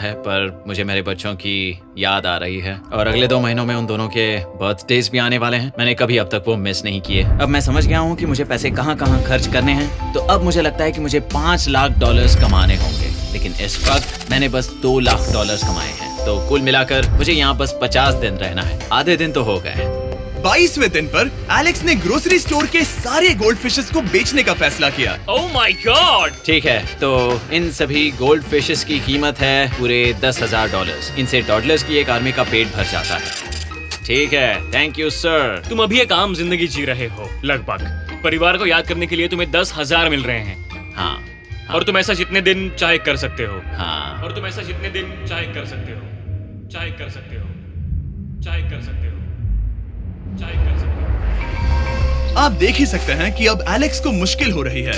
है, पर मुझे मेरे बच्चों की याद आ रही है और अगले 2 महीनों में उन दोनों के बर्थडेज भी आने वाले हैं। मैंने कभी अब तक वो मिस नहीं किए। अब मैं समझ गया हूँ कि मुझे पैसे कहाँ कहाँ खर्च करने हैं, तो अब मुझे लगता है कि मुझे $5 लाख कमाने होंगे, लेकिन इस वक्त मैंने बस $2 लाख कमाए हैं। तो कुल मिलाकर मुझे यहाँ बस 50 दिन रहना है। आधे दिन तो हो गए। 22वें दिन पर एलेक्स ने ग्रोसरी स्टोर के सारे गोल्ड फिशेस को बेचने का फैसला किया। Oh my God! ठीक है, तो इन सभी गोल्ड फिशेस की कीमत है पूरे $10,000। इनसे टॉडलर्स की एक आर्मी का पेट भर जाता है। ठीक है, थैंक यू सर। तुम अभी एक आम जिंदगी जी रहे हो लगभग। परिवार को याद करने के लिए तुम्हें 10,000 मिल रहे हैं। हाँ, और तुम ऐसा जितने दिन चाहे कर सकते हो। हाँ। और तुम ऐसा जितने दिन चाहे कर सकते हो। चाहे कर सकते हो। चाहे कर सकते हो। चाहे कर सकते हो। आप देख ही सकते हैं कि अब एलेक्स को मुश्किल हो रही है।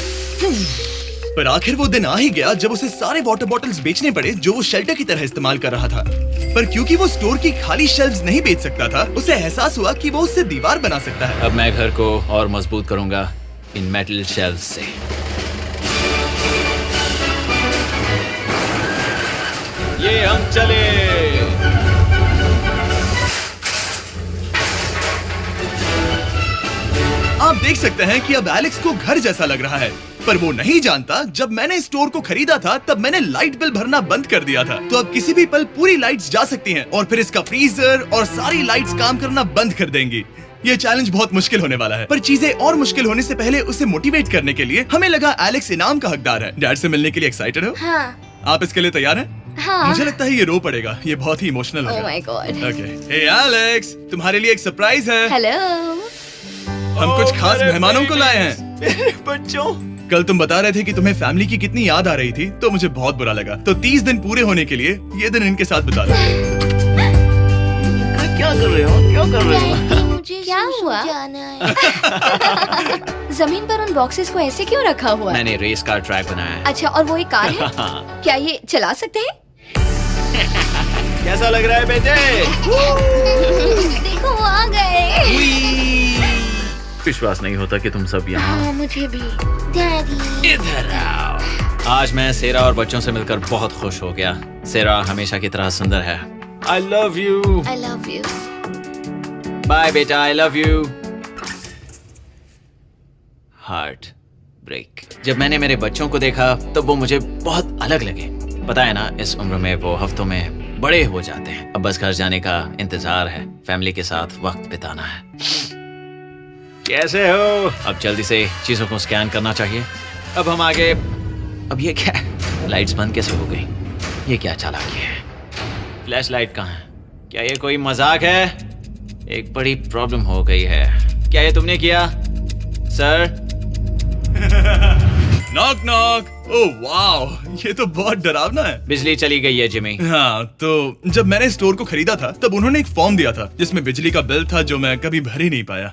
पर आखिर वो दिन आ ही गया जब उसे सारे वाटर बॉटल्स बेचने पड़े जो वो शेल्टर की तरह इस्तेमाल कर रहा था। पर क्योंकि वो स्टोर की खाली शेल्व्स नहीं बेच सकता था, उसे एहसास हुआ कि वो उससे दीवार बना सकता है। अब मैं घर को और मजबूत करूंगा इन मेटल शेल्व्स से। ये हम चले। आप देख सकते हैं कि अब एलेक्स को घर जैसा लग रहा है, पर वो नहीं जानता जब मैंने स्टोर को खरीदा था तब मैंने लाइट बिल भरना बंद कर दिया था। तो अब किसी भी पल पूरी लाइट्स जा सकती हैं और फिर इसका फ्रीजर और सारी लाइट्स काम करना बंद कर देंगी। ये चैलेंज बहुत मुश्किल होने वाला है, पर चीजें और मुश्किल होने से पहले उसे मोटिवेट करने के लिए हमें लगा एलेक्स इनाम का हकदार है। डैड से मिलने के लिए एक्साइटेड हो? हाँ। आप इसके लिए तैयार हैं? हाँ। मुझे लगता है ये रो पड़ेगा, ये बहुत ही इमोशनल Oh होगा। my God. Okay, hey Alex, तुम्हारे लिए एक सरप्राइज है। हेलो। हम कुछ खास मेहमानों को लाए हैं। मेरे बच्चों। कल तुम बता रहे थे कि तुम्हें फैमिली की कितनी याद आ रही थी, तो मुझे बहुत बुरा लगा। तो 30 दिन पूरे होने के लिए ये दिन इनके साथ बिता लो। क्या कर रहे हो? क्या कर रहे हो? मुझे क्या हुआ? जमीन पर उन बॉक्सेस को ऐसे क्यों रखा हुआ है? मैंने रेस कार ट्रैक बनाया है। अच्छा, और वो एक कार है? क्या ये चला सकते हैं? कैसा लग रहा है बेटे? देखो वो आ गए। विश्वास नहीं होता कि तुम सब यहाँ। हाँ, मुझे भी। डैडी। इधर आओ। आज मैं सेरा और बच्चों से मिलकर बहुत खुश हो गया। सेरा हमेशा की तरह सुंदर है। I love you. I love you. Bye बेटा, I love you. Heartbreak. जब मैंने मेरे बच्चों को देखा तब वो मुझे बहुत अलग लगे। पता है ना, इस उम्र में वो हफ्तों में बड़े हो जाते हैं। अब बस घर जाने का इंतजार है, फैमिली के साथ वक्त बिताना है। कैसे हो? अब जल्दी से चीजों को स्कैन करना चाहिए। अब हम आगे। अब ये क्या? लाइट्स बंद कैसे हो गई? ये क्या चालाकी है? फ्लैश लाइट कहाँ है? क्या ये कोई मजाक है? एक बड़ी प्रॉब्लम हो गई है। क्या ये तुमने किया sir? Knock knock. Oh wow, ये तो बहुत डरावना है। बिजली चली गई है जिमी। हाँ, तो जब मैंने स्टोर को खरीदा था तब उन्होंने एक फॉर्म दिया था जिसमें बिजली का बिल था जो मैं कभी भर ही नहीं पाया।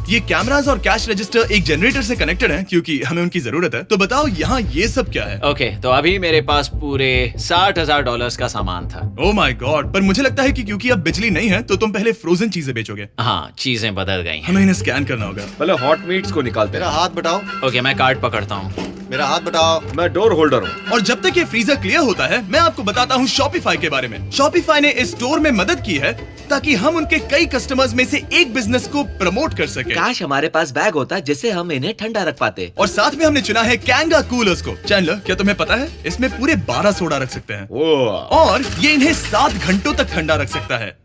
ये कैमरास और कैश रजिस्टर एक जनरेटर से कनेक्टेड हैं क्योंकि हमें उनकी जरूरत है। तो बताओ यहाँ ये सब क्या है? ओके, तो अभी मेरे पास पूरे $60,000 का सामान था। ओह माय गॉड, पर मुझे लगता है कि क्योंकि अब बिजली नहीं है तो तुम पहले फ्रोजन चीजें बेचोगे। हाँ, चीजें बदल गई हैं। हमें इन्हें स्कैन करना होगा। पहले हॉट मीट्स को निकालते मेरा हैं। हाथ बढ़ाओ। ओके, मैं कार्ड पकड़ता हूँ। मेरा हाथ बढ़ाओ। मैं डोर होल्डर हूँ। और जब तक ये फ्रीजर क्लियर होता है मैं आपको बताता हूँ शॉपिफाई के बारे में। शॉपिफाई ने इस स्टोर में मदद की है ताकि हम उनके कई कस्टमर्स में से एक बिजनेस को प्रमोट कर सके। काश हमारे पास बैग होता जिससे हम इन्हें ठंडा रख पाते। और साथ में हमने चुना है कैंगा कूलर्स को। चैनलर, क्या तुम्हें पता है इसमें पूरे 12 सोडा रख सकते हैं और ये इन्हें 7 घंटों तक ठंडा रख सकता है।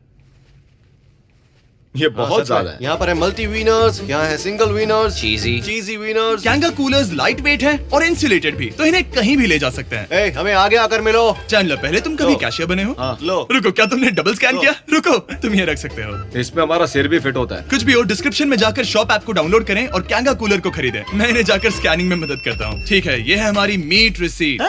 ये बहुत ज्यादा है। यहाँ पर है मल्टी विनर्स, यहाँ है सिंगल विनर्स, चीजी। चीजी विनर्स। कैंगा कूलर्स लाइट वेट है और इंसुलेटेड भी, तो इन्हें कहीं भी ले जा सकते हैं। ए, हमें आगे आकर मिलो। चैनलर, पहले तुम कभी लो। कैशियर बने हो? हाँ, लो। रुको, क्या तुमने डबल स्कैन लो। किया? रुको, तुम ये रख सकते हो। इसमें हमारा सिर भी फिट होता है। कुछ भी हो, डिस्क्रिप्शन में जाकर शॉप ऐप को डाउनलोड करें और कैंगा कूलर को खरीदें। मैं इन्हें जाकर स्कैनिंग में मदद करता हूँ। ठीक है, ये है हमारी मीट रिसीट।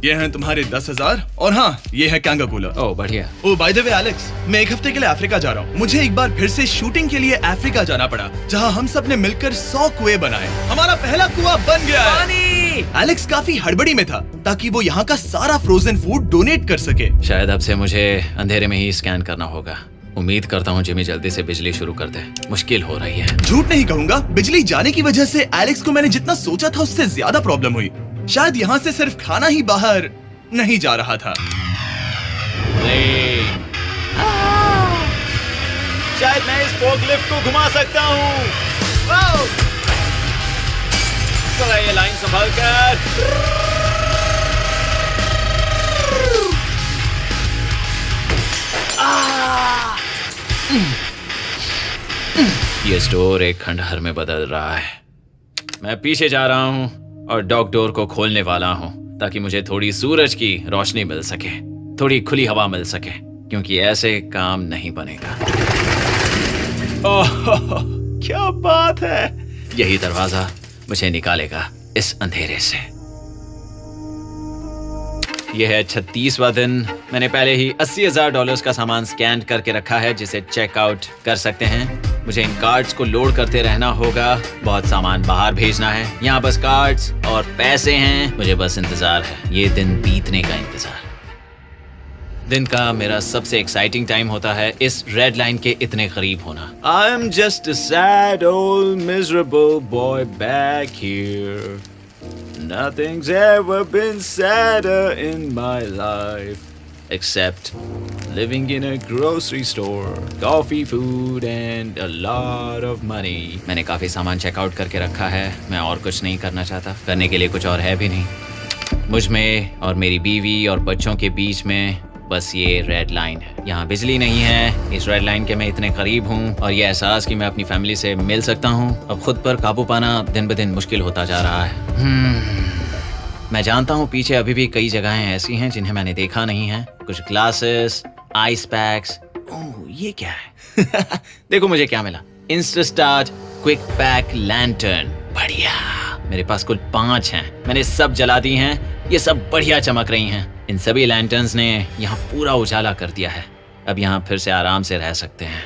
ये है तुम्हारे 10,000 और हाँ, ये है कैंगा कूलर। ओह बढ़िया। ओ बाय द वे एलेक्स, मैं एक हफ्ते के लिए अफ्रीका जा रहा हूँ। मुझे एक बार फिर से शूटिंग के लिए अफ्रीका जाना पड़ा, जहाँ हम सब ने मिलकर 100 कुएं बनाए। हमारा पहला कुआं बन गया है। एलेक्स काफी हड़बड़ी में था ताकि वो यहाँ का सारा फ्रोजन फूड डोनेट कर सके। शायद अब से मुझे अंधेरे में ही स्कैन करना होगा। उम्मीद करता हूँ जिमी जल्दी से बिजली शुरू कर दे। मुश्किल हो रही है। झूठ नहीं कहूंगा, बिजली जाने की वजह से एलेक्स को मैंने जितना सोचा था उससे ज्यादा प्रॉब्लम हुई। शायद यहाँ से सिर्फ खाना ही बाहर नहीं जा रहा था। शायद मैं इस फोर्कलिफ्ट को घुमा सकता हूँ। वाओ! चला ये लाइन संभाल कर। ये स्टोर एक खंडहर में बदल रहा है। मैं पीछे जा रहा हूँ और डॉक डोर को खोलने वाला हूँ ताकि मुझे थोड़ी सूरज की रोशनी मिल सके, थोड़ी खुली हवा मिल सके, क्योंकि ऐसे काम नहीं बनेगा। ओह, क्या बात है! यही दरवाजा मुझे निकालेगा इस अंधेरे से। यह है 36वां दिन। मैंने पहले ही $80,000 का सामान स्कैन करके रखा है जिसे चेकआउट कर सकते हैं। मुझे इन कार्ड्स को लोड करते रहना होगा। बहुत सामान बाहर भेजना है। यहाँ बस कार्ड्स और पैसे हैं। मुझे बस इंतजार है, ये दिन बीतने का इंतजार। दिन का मेरा सबसे एक्साइटिंग टाइम होता है इस रेड लाइन के इतने करीब होना। I am just a sad old miserable boy back here. Nothing's ever been sadder in my life except living in a grocery store, coffee, food and a lot of money. मैंने काफी सामान checkout करके रखा है। मैं और कुछ नहीं करना चाहता। करने के लिए कुछ और है भी नहीं। मुझ में और मेरी बीवी और बच्चों के बीच में बस ये रेड लाइन है। यहाँ बिजली नहीं है। इस रेड लाइन के मैं इतने करीब हूँ और ये एहसास कि मैं अपनी फैमिली से मिल सकता हूँ अब खुद पर काबू पाना दिन ब दिन मुश्किल होता जा रहा है। मैं जानता हूँ पीछे अभी भी कई जगहें ऐसी हैं जिन्हें मैंने देखा नहीं है। कुछ ग्लासेस, आइस पैक्स। ओह, ये क्या है? देखो मुझे क्या मिला। इंस्टास्टार्ट क्विक पैक लैंटर्न। बढ़िया। मेरे पास कुल 5 हैं। मैंने सब जला दी हैं। ये सब बढ़िया चमक रही हैं। इन सभी लैंटर्न्स ने यहाँ पूरा उजाला कर दिया है। अब यहाँ फिर से आराम से रह सकते हैं।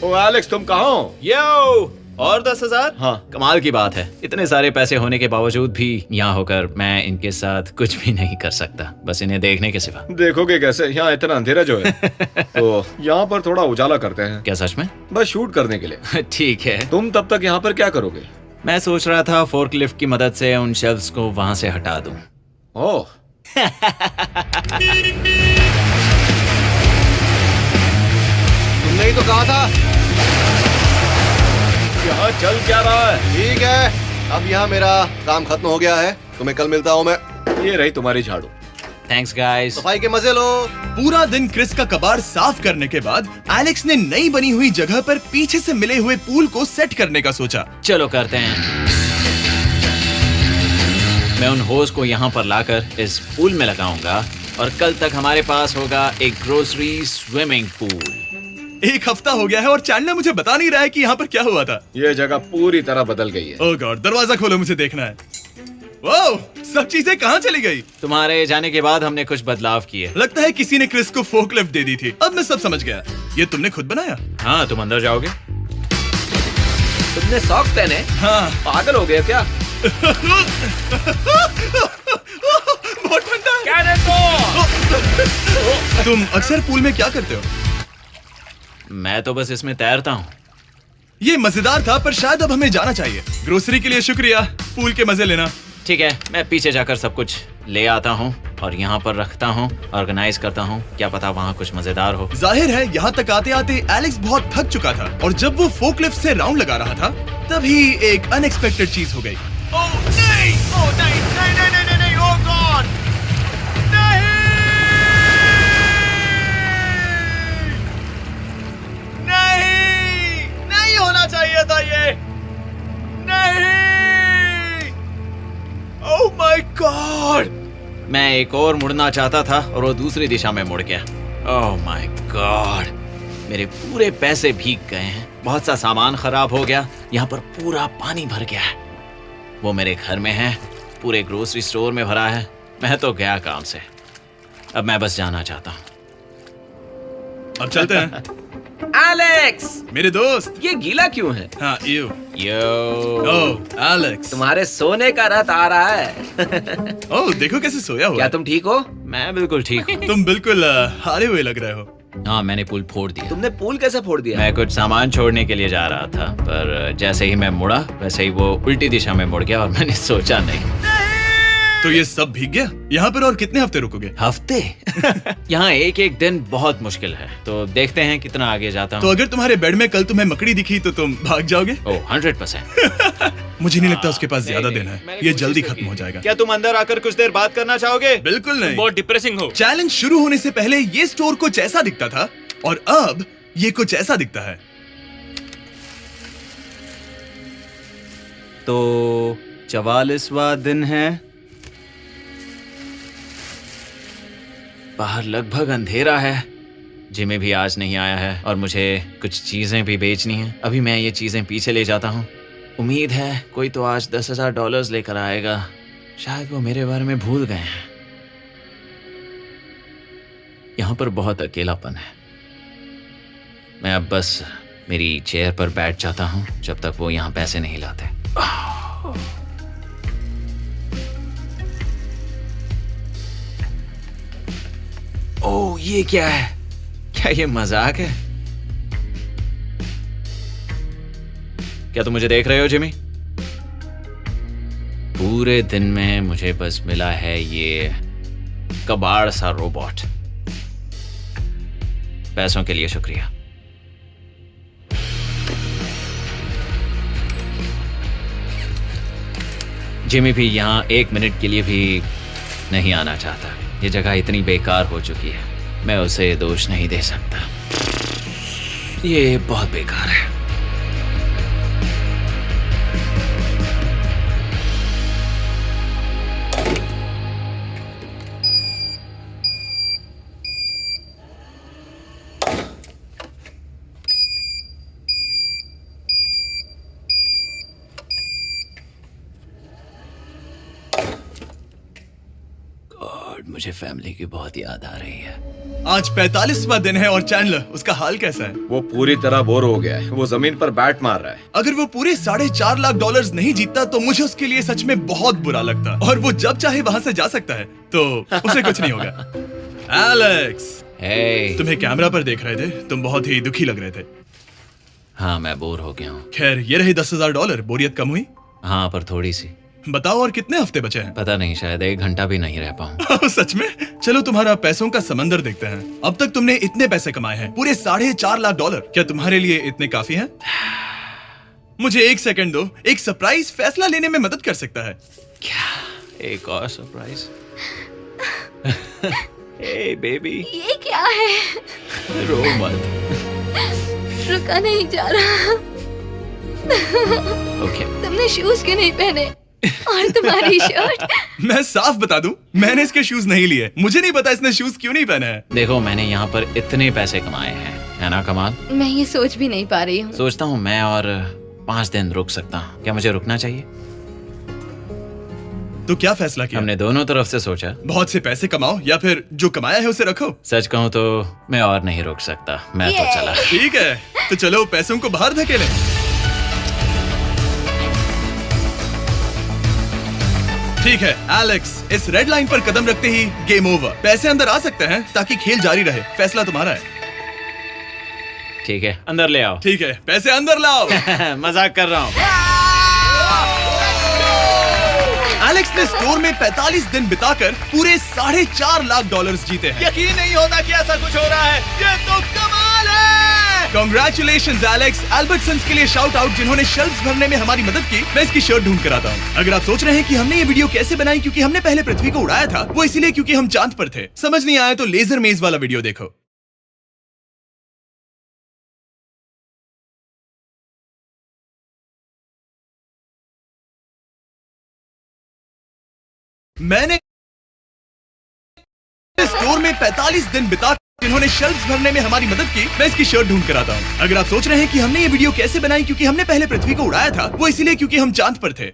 ओ एलेक्स, तुम कहाँ हो? यो! और 10,000? हाँ। कमाल की बात है। इतने सारे पैसे होने के बावजूद भी यहाँ होकर मैं इनके साथ कुछ भी नहीं कर सकता, बस इन्हें देखने के सिवा। देखोगे कैसे? यहाँ इतना अंधेरा जो है। तो यहाँ पर थोड़ा उजाला करते हैं। क्या सच में? बस शूट करने के लिए। ठीक है। तुम तब तक यहाँ पर क्या करोगे? मैं सोच रहा था फोर्कलिफ्ट की मदद से उन शेल्फ्स को वहां से हटा दूं। ओह। तुमने ही तो कहा था। यहाँ चल क्या रहा है? ठीक है, अब यहाँ मेरा काम खत्म हो गया है। तुम्हें कल मिलता हूँ मैं। ये रही तुम्हारी झाड़ू। Thanks guys. सफाई के मजे लो। पूरा दिन क्रिस का कबाड़ साफ करने के बाद एलेक्स ने नई बनी हुई जगह पर पीछे से मिले हुए पूल को सेट करने का सोचा। चलो करते हैं। मैं उन होज को यहाँ पर लाकर इस पूल में लगाऊंगा और कल तक हमारे पास होगा एक ग्रोसरी स्विमिंग पूल। 1 हफ्ता हो गया है और चैंडलर मुझे बता नहीं रहा है कि यहाँ पर क्या हुआ था। ये जगह पूरी तरह बदल गई है। ओह गॉड, दरवाजा खोलो, मुझे देखना है। वाओ, सब चीजें कहाँ चली गई? तुम्हारे जाने के बाद हमने कुछ बदलाव किए। लगता है किसी ने क्रिस को फोर्कलिफ्ट दे दी थी। अब मैं सब समझ गया। ये तुमने खुद बनाया? हाँ, तुम अंदर जाओगे? तुमने सॉक्स पहने? हाँ। पागल हो गए क्या? बहुत ठंडा है। तुम अक्सर पूल में क्या करते हो? मैं तो बस इसमें तैरता हूँ। ये मजेदार था, पर शायद अब हमें जाना चाहिए। ग्रोसरी के लिए शुक्रिया, पूल के मजे लेना। ठीक है, मैं पीछे जाकर सब कुछ ले आता हूँ और यहाँ पर रखता हूँ, ऑर्गेनाइज करता हूँ। क्या पता वहाँ कुछ मजेदार हो। जाहिर है यहाँ तक आते आते एलेक्स बहुत थक चुका था और जब वो फोर्कलिफ्ट से राउंड लगा रहा था तभी एक अनएक्सपेक्टेड चीज हो गई। ओह नहीं! ओह नहीं! नहीं नहीं नहीं नहीं! ओह गॉड! नहीं! नहीं! नहीं होना चाहिए था ये। नहीं! Oh my God! मैं एक और मुड़ना चाहता था और वो दूसरी दिशा में मुड़ गया। Oh my God! मेरे पूरे पैसे भीग गए हैं। बहुत सा सामान खराब हो गया। यहाँ पर पूरा पानी भर गया है। वो मेरे घर में है, पूरे ग्रोसरी स्टोर में भरा है। मैं तो गया काम से। अब मैं बस जाना चाहता हूँ। अब चलते हैं। एलेक्स, मेरे दोस्त। ये गीला क्यों है? हाँ, यो ओह एलेक्स। तुम्हारे सोने का रथ आ रहा है। ओह देखो कैसे सोया हुआ क्या है। तुम ठीक हो? मैं बिल्कुल ठीक हूँ। तुम बिल्कुल हारे हुए लग रहे हो। हाँ, मैंने पुल फोड़ दिया। तुमने पूल कैसे फोड़ दिया? मैं कुछ सामान छोड़ने के लिए जा रहा था, पर जैसे ही मैं मुड़ा वैसे ही वो उल्टी दिशा में मुड़ गया और मैंने सोचा नहीं। तो ये सब भीग गया? यहाँ पर और कितने हफ्ते रुकोगे? हफ्ते? यहाँ एक एक दिन बहुत मुश्किल है, तो देखते हैं कितना आगे जाता तो हूँ। अगर तुम्हारे बेड में कल तुम्हें मकड़ी दिखी तो तुम भाग जाओगे? ओह 100%। मुझे नहीं लगता उसके पास ज्यादा दिन है, मैंने ये कोशिश जल्दी तो खत्म की। हो जाएगा। क्या तुम अंदर आकर कुछ देर बात करना चाहोगे? बिल्कुल नहीं। बहुत डिप्रेसिंग हो। चैलेंज शुरू होने से पहले ये स्टोर कुछ ऐसा दिखता था और अब ये कुछ ऐसा दिखता है। तो 44वां दिन है, बाहर लगभग अंधेरा है। जिमी भी आज नहीं आया है और मुझे कुछ चीजें भी बेचनी हैं। अभी मैं ये चीजें पीछे ले जाता हूँ। उम्मीद है कोई तो आज $10,000 लेकर आएगा। शायद वो मेरे बारे में भूल गए हैं। यहाँ पर बहुत अकेलापन है। मैं अब बस मेरी चेयर पर बैठ जाता हूँ जब तक वो यहाँ पैसे नहीं लाते। ओह, ये क्या है? क्या ये मजाक है? क्या तुम मुझे देख रहे हो जिमी? पूरे दिन में मुझे बस मिला है ये कबाड़ सा रोबोट। पैसों के लिए शुक्रिया। जिमी भी यहाँ 1 मिनट के लिए भी नहीं आना चाहता। ये जगह इतनी बेकार हो चुकी है, मैं उसे दोष नहीं दे सकता। ये बहुत बेकार है। मुझे फैमिली की बहुत याद आ रही है। आज 45वां दिन है और चैंडलर, उसका हाल कैसा है? वो पूरी तरह बोर हो गया है। वो जमीन पर बैट मार रहा है। अगर वो पूरे $4.5 लाख नहीं जीतता तो मुझे उसके लिए सच में बहुत बुरा लगता। और वो जब चाहे वहाँ से जा सकता है, तो उसे कुछ नहीं होगा। एलेक्स, हे, तुम्हें कैमरा पर देख रहे थे, तुम बहुत ही दुखी लग रहे थे। हाँ, मैं बोर हो गया हूँ। खैर, ये रही $10,000। बोरियत कम हुई? हाँ, पर थोड़ी सी। बताओ और कितने हफ्ते बचे हैं? पता नहीं, शायद 1 घंटा भी नहीं रह पाऊँ। सच में? चलो तुम्हारा पैसों का समंदर देखते हैं। अब तक तुमने इतने पैसे कमाए हैं, पूरे $4.5 लाख। क्या तुम्हारे लिए इतने काफी हैं? मुझे 1 सेकंड दो। एक सरप्राइज फैसला लेने में मदद कर सकता है। क्या? एक और सरप्राइज? हे बेबी, ये क्या है? रो मत। रुका नहीं जा रहा। ओके। तुमने शूज क्यों नहीं पहने? और तुम्हारी शर्ट? मैं साफ बता दूं, मैंने इसके शूज नहीं लिए। मुझे नहीं पता इसने शूज क्यों नहीं पहने हैं। देखो, मैंने यहाँ पर इतने पैसे कमाए हैं, है ना कमाल? मैं ये सोच भी नहीं पा रही हूँ। सोचता हूँ मैं और 5 दिन रुक सकता हूँ। क्या मुझे रुकना चाहिए? तो क्या फैसला किया? हमने दोनों तरफ से सोचा। बहुत से पैसे कमाओ या फिर जो कमाया है उसे रखो। सच कहूँ तो मैं और नहीं रुक सकता। मैं तो चला। ठीक है, तो चलो पैसों को बाहर धकेलें। ठीक है एलेक्स, इस रेड लाइन पर कदम रखते ही गेम ओवर। पैसे अंदर आ सकते हैं ताकि खेल जारी रहे। फैसला तुम्हारा है। ठीक है, अंदर ले आओ। ठीक है, पैसे अंदर लाओ। मजाक कर रहा हूँ। एलेक्स ने स्टोर में 45 दिन बिताकर पूरे $4.5 लाख जीते हैं। यकीन नहीं होता कि ऐसा कुछ हो रहा है। ये तो कमाल है। Congratulations Alex. एल्बर्टसन्स के लिए शाउट आउट, जिन्होंने शेल्फ्स भरने में हमारी मदद की। मैं इसकी शर्ट ढूंढ कर आता हूँ। अगर आप सोच रहे हैं कि हमने ये वीडियो कैसे बनाई क्योंकि हमने पहले पृथ्वी को उड़ाया था, वो इसीलिए क्योंकि हम चांद पर थे। समझ नहीं आया तो लेजर मेज वाला वीडियो देखो। मैंने स्टोर में 45 दिन बिता, जिन्होंने शेल्फ्स भरने में हमारी मदद की। मैं इसकी शर्ट ढूंढ कर आता हूँ। अगर आप सोच रहे हैं कि हमने ये वीडियो कैसे बनाई क्योंकि हमने पहले पृथ्वी को उड़ाया था, वो इसीलिए क्योंकि हम चांद पर थे।